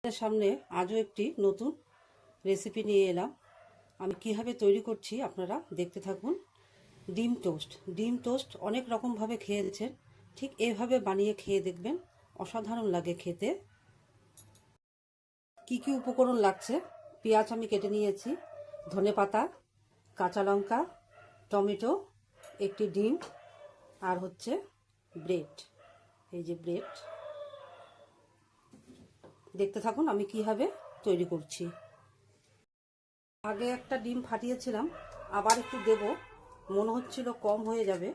আপনাদের সামনে আজও একটি নতুন রেসিপি নিয়ে এলাম। আমি কিভাবে তৈরি করছি আপনারা দেখতে থাকুন। ডিম টোস্ট অনেক রকমভাবে খেয়েছেন, ঠিক এইভাবে বানিয়ে খেয়ে দেখবেন, অসাধারণ লাগে খেতে। কি কি উপকরণ লাগছে? পেঁয়াজ আমি কেটে নিয়েছি, ধনেপাতা, কাঁচা লঙ্কা, টমেটো, একটি ডিম, আর হচ্ছে ব্রেড। এই যে ব্রেড, দেখতে থাকুন আমি কিভাবে তৈরি করছি। আগে একটা ডিম ফাটিয়েছিলাম, আবার একটু দেব, মনে হচ্ছিল কম হয়ে যাবে,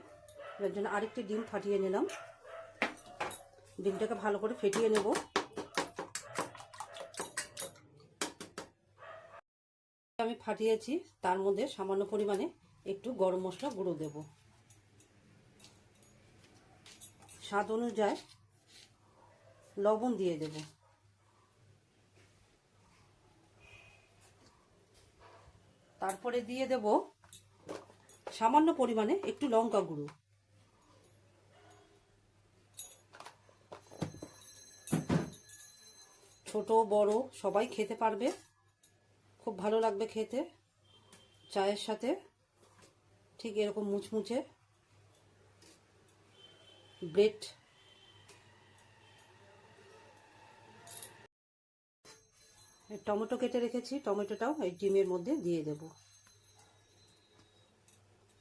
এর জন্য আরেকটি ডিম ফাটিয়ে নিলাম। ডিমটাকে ভালো করে ফেটিয়ে নেব। আমি ফাটিয়েছি, তার মধ্যে সামান্য পরিমাণে একটু গরম মশলা গুঁড়ো দেব, স্বাদ অনুযায়ী লবণ দিয়ে দেব, তারপরে দিয়ে দেব সামান্য পরিমাণে একটু লঙ্কা গুঁড়ো। ছোট বড় সবাই খেতে পারবে, খুব ভালো লাগবে খেতে চায়ের সাথে। ঠিক এরকম মুচমুচে ব্রেড। টমেটো কেটে রেখেছি, টমেটোটাও এই ডিমের মধ্যে দিয়ে দেব।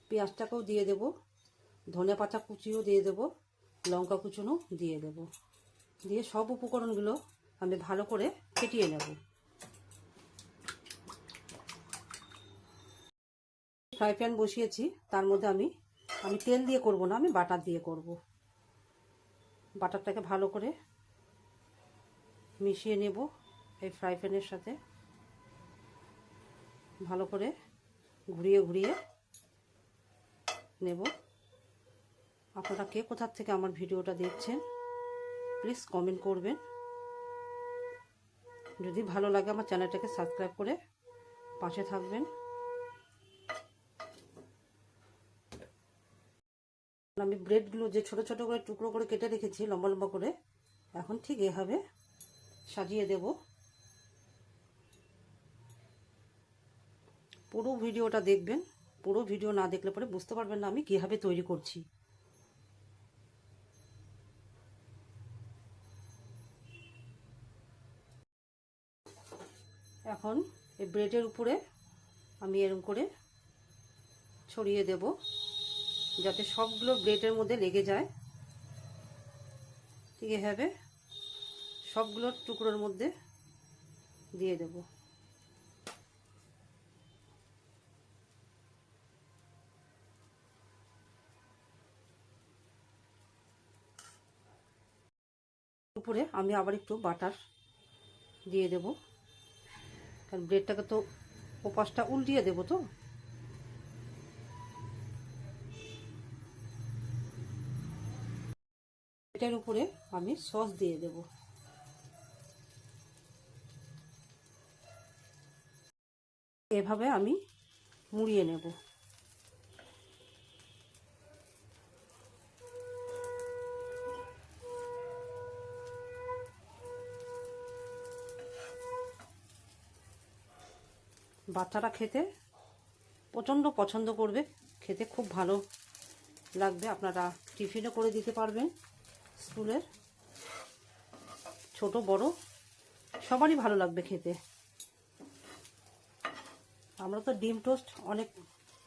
পেঁয়াজটাকেও দিয়ে দেব, ধনেপাতা কুচিও দিয়ে দেব, লঙ্কা কুচুনো দিয়ে দেব। দিয়ে সব উপকরণগুলো আমি ভালো করে ফেটিয়ে নেব। ফ্রাই প্যান বসিয়েছি, তার মধ্যে আমি তেল দিয়ে করব না, আমি বাটার দিয়ে করব। বাটারটাকে ভালো করে মিশিয়ে নেব এই ফ্রাই প্যানের সাথে, ভালো করে ঘুরিয়ে ঘুরিয়ে নেব। আপনারা কে কোথা থেকে আমার ভিডিওটা দেখছেন প্লিজ কমেন্ট করবেন। যদি ভালো লাগে আমার চ্যানেলটাকে সাবস্ক্রাইব করে পাশে থাকবেন। আমি ব্রেডগুলো যে ছোট ছোট করে টুকরো করে কেটে রেখেছি লম্বা লম্বা করে, এখন ঠিক এভাবে সাজিয়ে দেব। পুরো ভিডিওটা দেখবেন, পুরো ভিডিও না দেখলে পরে বুঝতে পারবেন না আমি কিভাবে তৈরি করছি। এখন এই ব্রেডের উপরে আমি এরকম করে ছড়িয়ে দেব, যাতে সবগুলো ব্রেডের মধ্যে লেগে যায়। ঠিক এভাবে সবগুলো টুকরোর মধ্যে দিয়ে দেব। উপরে আমি আবার একটু বাটার দিয়ে দেব, কারণ ব্রেডটাকে তো ওপাশটা উল্টিয়ে দেব। তো এটার উপরে আমি সস দিয়ে দেব। এভাবে আমি মুড়িয়ে নেব। বাচ্চারা খেতে প্রচণ্ড পছন্দ করবে, খেতে খুব ভালো লাগবে। আপনারা টিফিনও করে দিতে পারবেন, স্কুলের ছোট বড় সবারই ভালো লাগবে খেতে। আমরা তো ডিম টোস্ট অনেক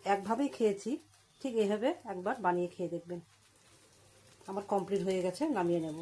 একভাবেই খেয়েছি, ঠিক এইভাবে একবার বানিয়ে খেয়ে দেখবেন। আমার কমপ্লিট হয়ে গেছে, নামিয়ে নেব।